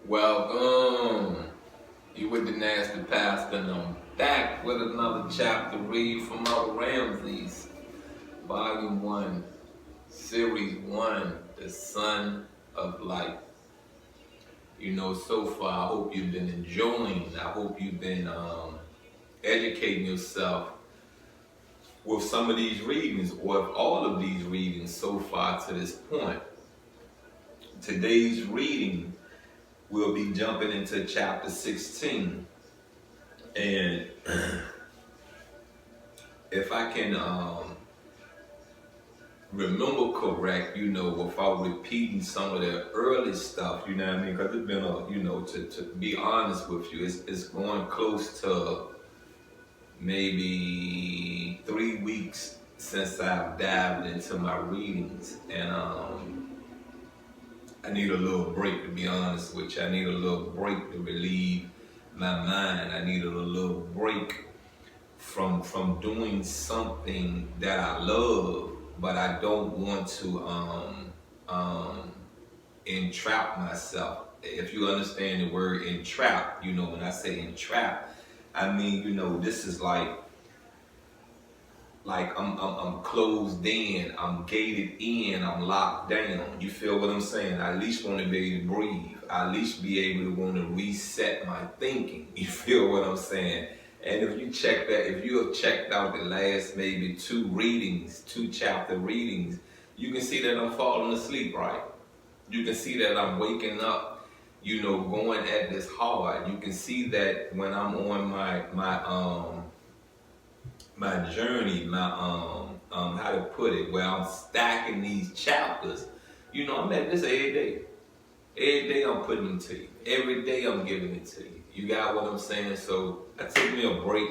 Welcome. You with the nasty pastor, and I'm back with another chapter read from our Ramses, Volume 1, Series 1, The Son of Light. So far, I hope you've been enjoying. I hope you've been educating yourself with some of these readings, or with all of these readings so far to this point. Today's reading, we'll be jumping into chapter 16. And if I can remember correct, without repeating some of the early stuff, you know what I mean? Because it's been to be honest with you, it's going close to maybe 3 weeks since I've dived into my readings. And I need a little break, to be honest with you. I need a little break to relieve my mind. I need a little break from doing something that I love, but I don't want to entrap myself. If you understand the word entrap, when I say entrap, I mean, this is like I'm closed in, I'm gated in, I'm locked down. You feel what I'm saying? I at least want to be able to breathe. I at least be able to want to reset my thinking. You feel what I'm saying? And if you have checked out the last maybe 2 chapter readings, you can see that I'm falling asleep, right? You can see that I'm waking up, going at this hard. You can see that when I'm on my journey, how to put it, where I'm stacking these chapters. I'm at this every day. Every day I'm putting them to you. Every day I'm giving it to you. You got what I'm saying? So I took me a break.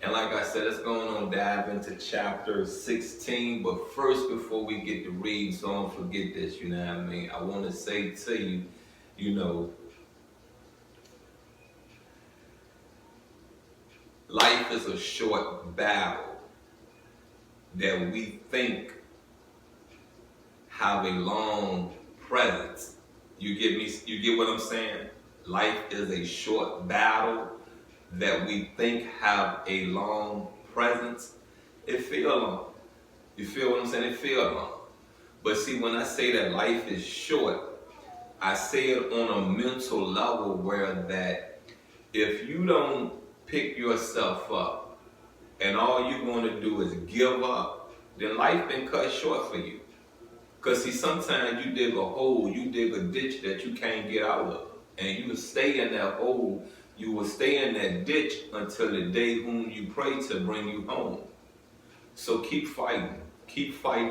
And like I said, let's go on and dive into chapter 16. But first, before we get to reading, so don't forget this, you know what I mean? I want to say to you, life is a short battle that we think have a long presence. You get me? You get what I'm saying? Life is a short battle that we think have a long presence. It feel long. You feel what I'm saying? It feel long. But see, when I say that life is short, I say it on a mental level where that if you don't pick yourself up and all you're going to do is give up, then life been cut short for you. Because see, sometimes you dig a hole, you dig a ditch that you can't get out of. And you will stay in that hole, you will stay in that ditch until the day whom you pray to bring you home. So keep fighting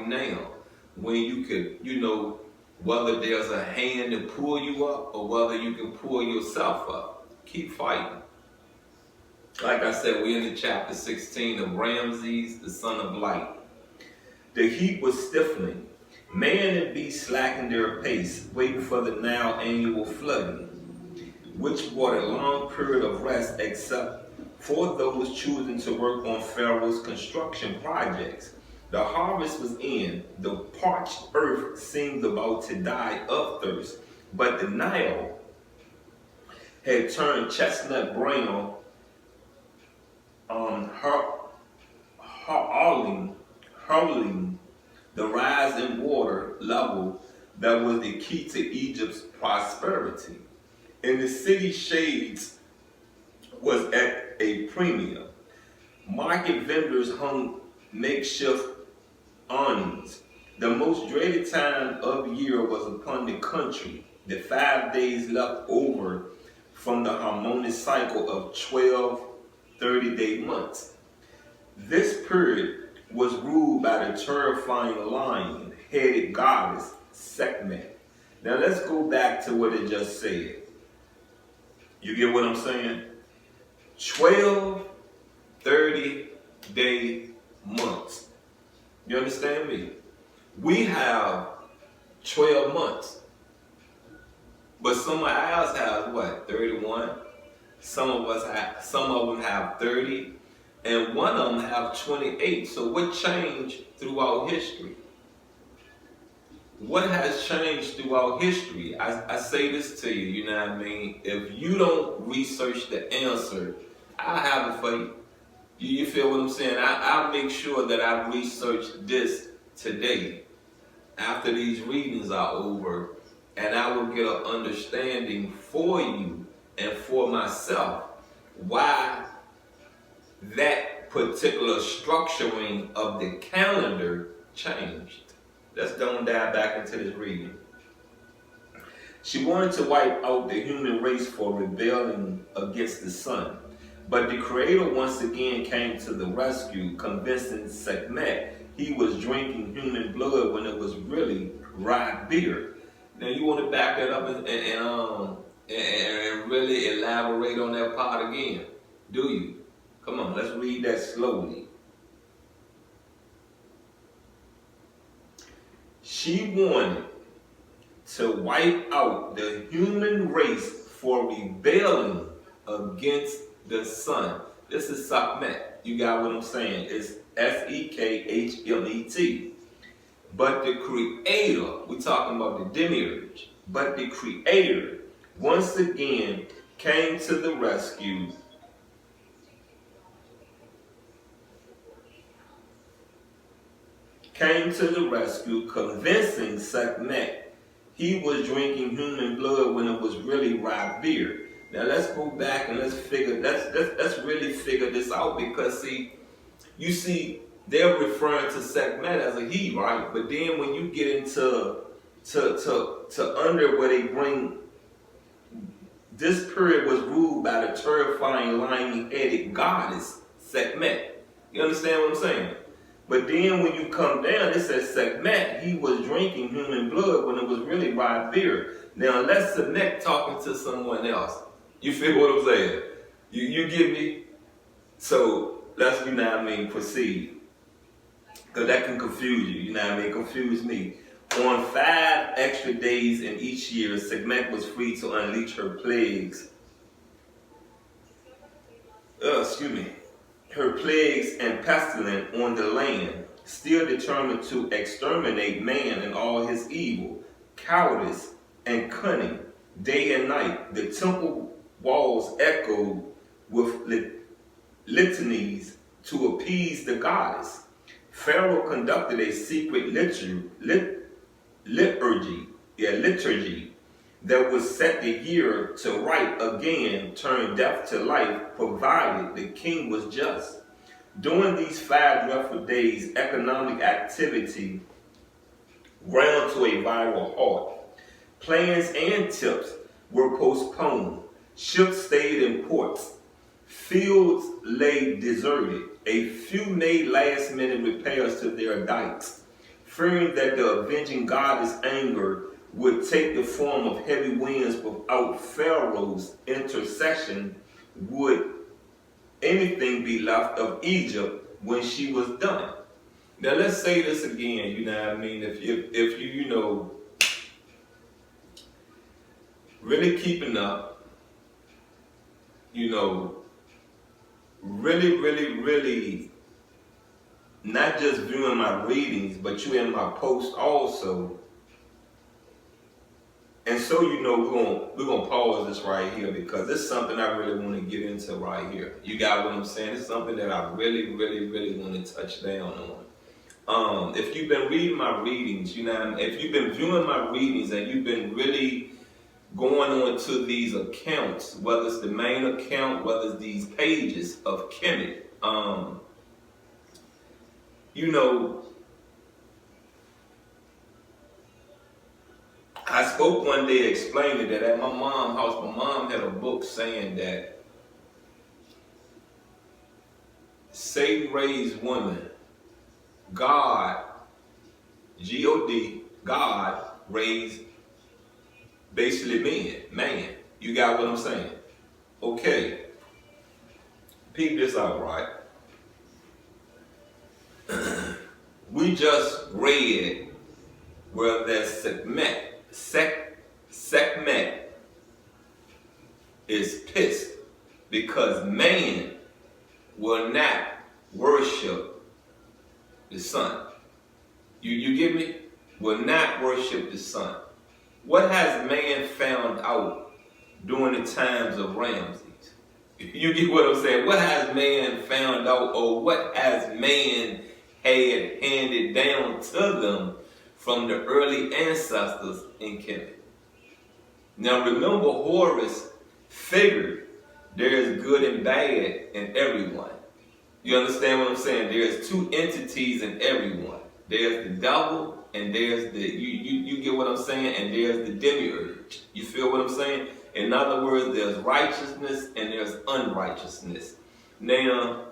now. When you could, whether there's a hand to pull you up or whether you can pull yourself up, keep fighting. Like I said, we're in the chapter 16 of Ramses, the Son of Light. The heat was stiffening. Man and beast slackened their pace, waiting for the now annual flooding, which brought a long period of rest except for those choosing to work on Pharaoh's construction projects. The harvest was in. The parched earth seemed about to die of thirst, but the Nile had turned chestnut brown, hurling the rise in water level that was the key to Egypt's prosperity. And the city shades was at a premium. Market vendors hung makeshift awnings. The most dreaded time of year was upon the country, the 5 days left over from the harmonious cycle of 12 30-day months. This period was ruled by the terrifying lion-headed goddess Sekhmet. Now let's go back to what it just said. You get what I'm saying? 12 30-day months. You understand me? We have 12 months. But somebody else has what? 31. Some of them have 30. And one of them have 28. So what changed throughout history? what has changed throughout history? I say this to you, you know what I mean? If you don't research the answer, I have it for you. You feel what I'm saying? I'll make sure that I research this today after these readings are over, and I will get an understanding for you and for myself why that particular structuring of the calendar changed. Let's don't dive back into this reading. She wanted to wipe out the human race for rebelling against the sun. But the Creator once again came to the rescue, convincing Sekhmet he was drinking human blood when it was really rye beer. Now you want to back that up and really elaborate on that part again, do you? Come on, let's read that slowly. She wanted to wipe out the human race for rebelling against the sun. This is Sekhmet. You got what I'm saying? It's Sekhmet. But the Creator, we're talking about the demiurge, but the Creator once again came to the rescue. Convincing Sekhmet he was drinking human blood when it was really rye beer. Now let's go back and let's really figure this out, because you see, they're referring to Sekhmet as a he, right? But then when you get into under where they bring this period was ruled by the terrifying lion-headed goddess Sekhmet. You understand what I'm saying? But then when you come down, it says Sekhmet, he was drinking human blood when it was really rye beer. Now let's Sekhmet talking to someone else. You feel what I'm saying? You get me? So let's, you know what I mean, proceed. Because that can confuse you, you know what I mean? Confuse me. On 5 extra days in each year, Sekhmet was free to unleash her plagues. Her plagues and pestilence on the land, still determined to exterminate man and all his evil, cowardice, and cunning. Day and night, the temple walls echoed with litanies to appease the goddess. Pharaoh conducted a secret liturgy that would set the year to right again, turn death to life, provided the king was just. During these 5 dreadful days, economic activity ground to a viral halt. Plans and tips were postponed. Ships stayed in ports. Fields lay deserted. A few made last-minute repairs to their dikes, fearing that the avenging goddess' anger would take the form of heavy winds. Without Pharaoh's intercession, would anything be left of Egypt when she was done? Now let's say this again, you know what I mean? If you really keeping up, really not just viewing my readings, but you in my posts also. And so we're gonna pause this right here, because it's something I really want to get into right here. You got what I'm saying? It's something that I really want to touch down on. If you've been reading my readings, if you've been viewing my readings and you've been really going on to these accounts, whether it's the main account, whether it's these pages of Kemet, I spoke one day explaining that at my mom's house, my mom had a book saying that Satan raised women. God, G-O-D, God raised basically man. You got what I'm saying? Okay. Peep this out, right? We just read where there's Sekhmet is pissed because man will not worship the sun. You get me? will not worship the sun. What has man found out during the times of Ramses? You get what I'm saying? What has man found out, or what has man had handed down to them from the early ancestors in Kemet? Now remember, Horus figured there is good and bad in everyone. You understand what I'm saying? There's two entities in everyone. There's the devil and there's the, you get what I'm saying? And there's the demiurge. You feel what I'm saying? In other words, there's righteousness and there's unrighteousness. Now,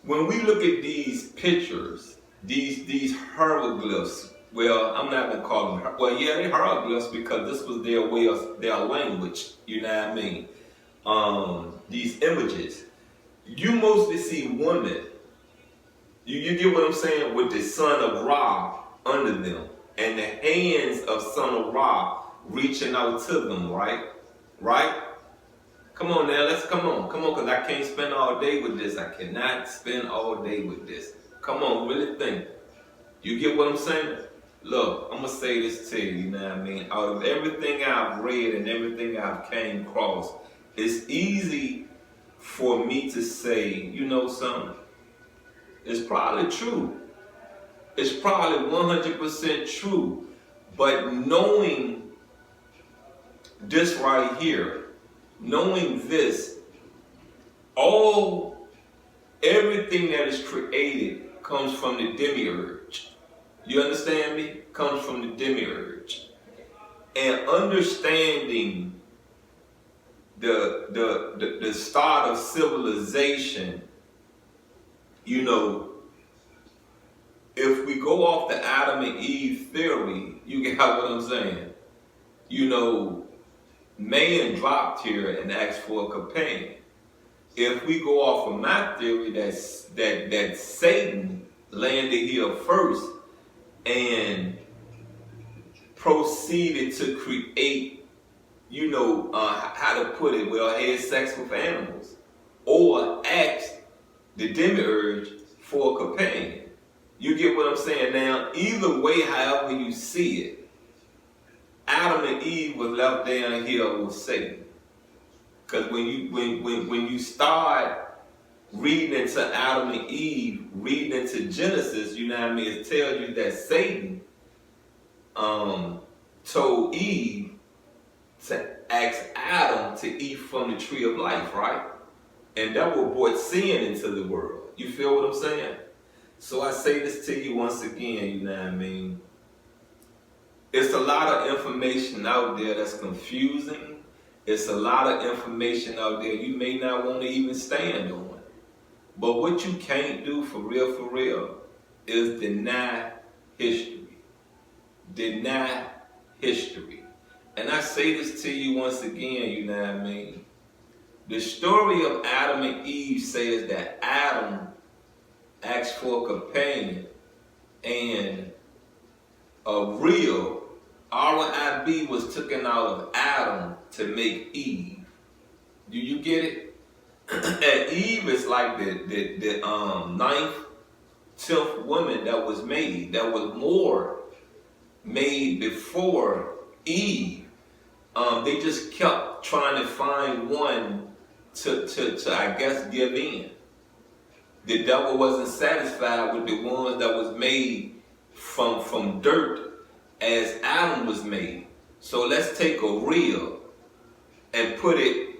when we look at these pictures, these hieroglyphs, well, I'm not gonna call them, well, yeah, they're hieroglyphs because this was their way of their language. You know what I mean? These images, you mostly see women. You get what I'm saying? With the son of Ra under them, and the hands of son of Ra reaching out to them, right? Right? Come on now, come on, because I can't spend all day with this. I cannot spend all day with this. Come on, really think. You get what I'm saying? Look, I'm gonna say this to you, you know what I mean? Out of everything I've read and everything I've came across, it's easy for me to say, you know something? It's probably true. It's probably 100% true. But knowing this right here, knowing this, everything that is created comes from the demiurge. You understand me? Comes from the demiurge. And understanding the start of civilization, you know, if we go off the Adam and Eve theory, you get what I'm saying? You know, man dropped here and asked for a companion. If we go off of my theory, that Satan landed here first and proceeded to create, you know, how to put it, well, had sex with animals, or asked the demiurge for a companion. You get what I'm saying? Now, either way, however you see it, Adam and Eve was left down here with Satan. Because when you start reading into Adam and Eve, reading into Genesis, you know what I mean, it tells you that Satan told Eve to ask Adam to eat from the tree of life, right? And that will brought sin into the world. You feel what I'm saying? So I say this to you once again, you know what I mean? It's a lot of information out there that's confusing. It's a lot of information out there you may not want to even stand on. But what you can't do for real, is deny history. Deny history. And I say this to you once again, you know what I mean? The story of Adam and Eve says that Adam asked for a companion, and a real R-I-B was taken out of Adam to make Eve. Do you get it? And Eve is like the ninth, 10th woman that was made. That was more made before Eve. They just kept trying to find one to I guess give in. The devil wasn't satisfied with the ones that was made from dirt as Adam was made. So let's take a reel and put it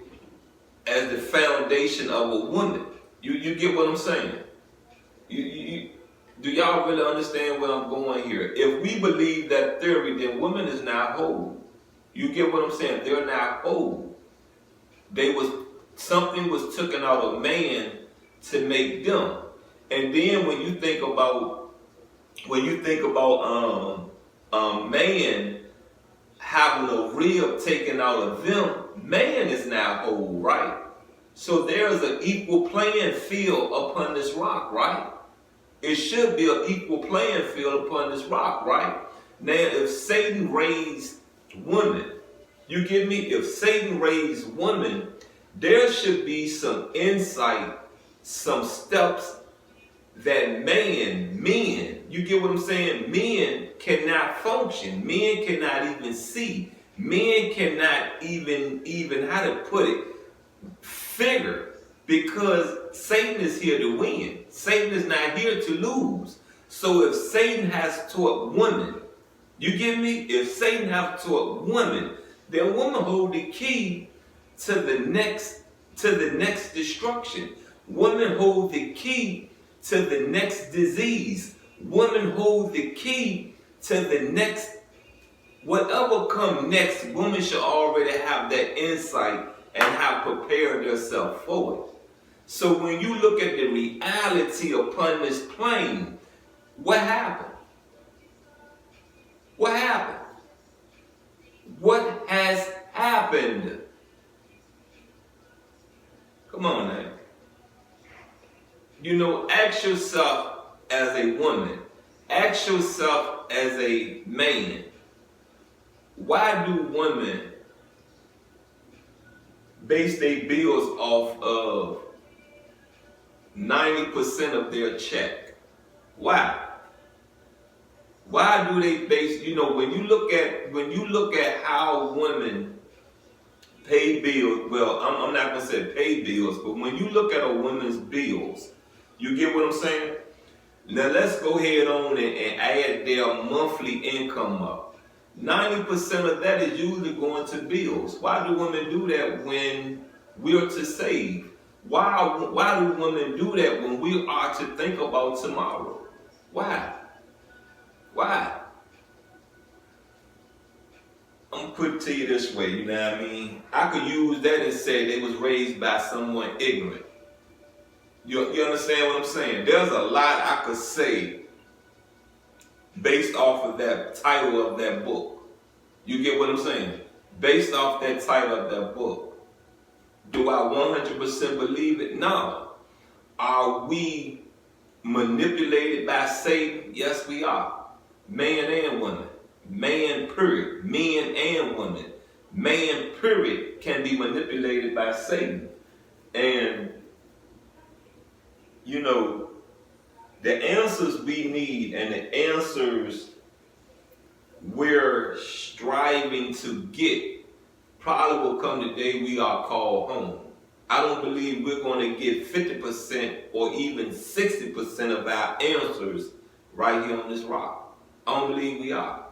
as the foundation of a woman. You get what I'm saying? Do y'all really understand where I'm going here? If we believe that theory, then woman is not whole. You get what I'm saying? They're not whole. Something was taken out of man to make them. And then when you think about man having a rib taken out of them, man is now whole, right? So there's an equal playing field upon this rock, right? It should be an equal playing field upon this rock, right? Now, if Satan raised women, you get me? If Satan raised women, there should be some insight, some steps that men, You get what I'm saying? Men cannot function. Men cannot even see. Men cannot even how to put it, figure, because Satan is here to win. Satan is not here to lose. So if Satan has taught women, you get me? If Satan has taught women, then women hold the key to the next destruction. Women hold the key to the next disease. Women hold the key to the next, whatever come next. Women should already have that insight and have prepared themselves for it. So when you look at the reality upon this plane, what happened? What happened? What has happened? Come on now. You know, ask yourself as a woman, ask yourself as a man, why do women base their bills off of 90% of their check? Why? Why do they base, you know, when you look at how women pay bills, well, I'm not gonna say pay bills, but when you look at a woman's bills, you get what I'm saying? Now let's go ahead on and add their monthly income up. 90% of that is usually going to bills. Why do women do that when we're to save? Why do women do that when we are to think about tomorrow? Why? Why? I'm gonna put it to you this way, you know what I mean? I could use that and say they was raised by someone ignorant. You understand what I'm saying? There's a lot I could say based off of that title of that book. You get what I'm saying? Based off that title of that book. Do I 100% believe it? No. Are we manipulated by Satan? Yes, we are. Man and woman. Man, period. Men and women. Man, period, can be manipulated by Satan. And you know, the answers we need and the answers we're striving to get probably will come the day we are called home. I don't believe we're going to get 50% or even 60% of our answers right here on this rock. I don't believe we are.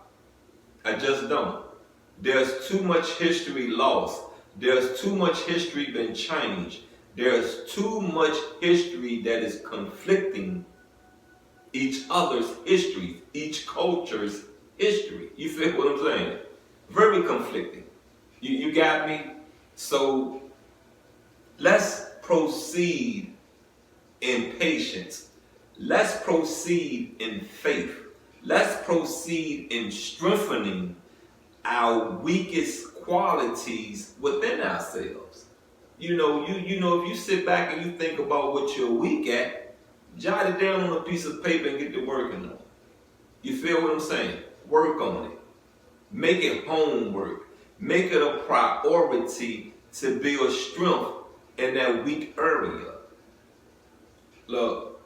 I just don't. There's too much history lost. There's too much history been changed. There's too much history that is conflicting each other's history, each culture's history. You feel what I'm saying? Very conflicting. You got me? So let's proceed in patience. Let's proceed in faith. Let's proceed in strengthening our weakest qualities within ourselves. You know, if you sit back and you think about what you're weak at, jot it down on a piece of paper and get to working on it. You feel what I'm saying? Work on it. Make it homework. Make it a priority to build strength in that weak area. Look,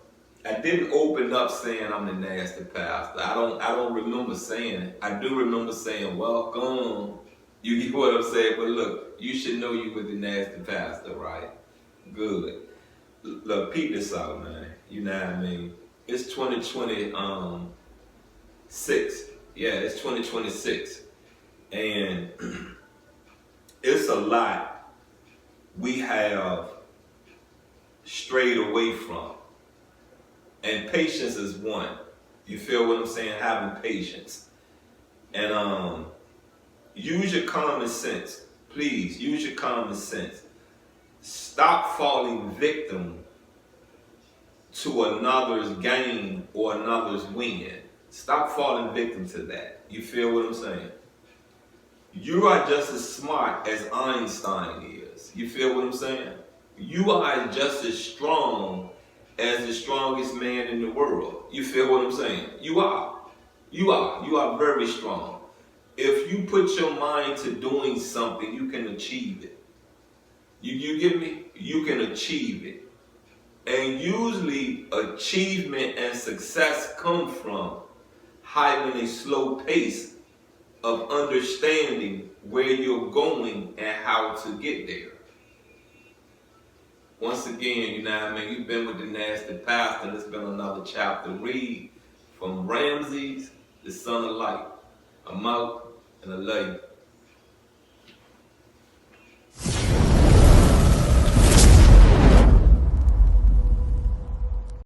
I didn't open up saying I'm the nasty pastor. I don't remember saying it. I do remember saying welcome. You get what I'm saying? But look, you should know you were the nasty pastor, right? Good. Look, peep this out, man. You know what I mean? It's 2026. Yeah, it's 2026. And it's a lot we have strayed away from. And patience is one. You feel what I'm saying? Having patience. And use your common sense. Please, use your common sense. Stop falling victim to another's gain or another's win. Stop falling victim to that. You feel what I'm saying? You are just as smart as Einstein is. You feel what I'm saying? You are just as strong as the strongest man in the world. You feel what I'm saying? You are. You are. You are very strong. If you put your mind to doing something, you can achieve it. You get me? You can achieve it. And usually achievement and success come from having a slow pace of understanding where you're going and how to get there. Once again, you know what I mean, you've been with the nasty pastor, and it's been another chapter. Read from Ramses, the son of light. I'm out, and I love you.